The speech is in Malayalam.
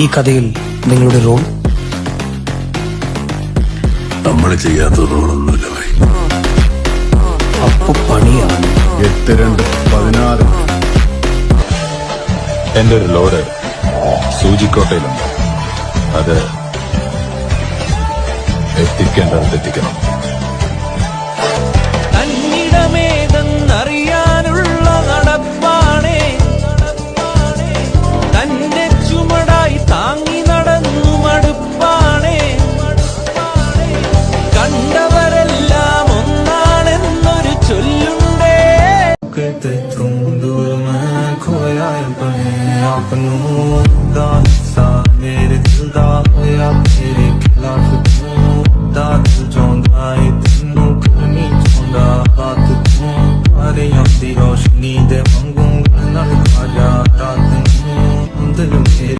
ഈ കഥയിൽ നിങ്ങളുടെ റോൾ? നമ്മൾ ചെയ്യാത്ത റോളൊന്നുമില്ല ഭായി. അപ്പൊ പണിയാണ്. 8-2-16. എന്റെ ഒരു ലോഡ് സൂചിക്കോട്ടയിലുണ്ട്. അത് എത്തിക്കേണ്ടത് എത്തിക്കണം. തന്നിടമേതെന്നറിയ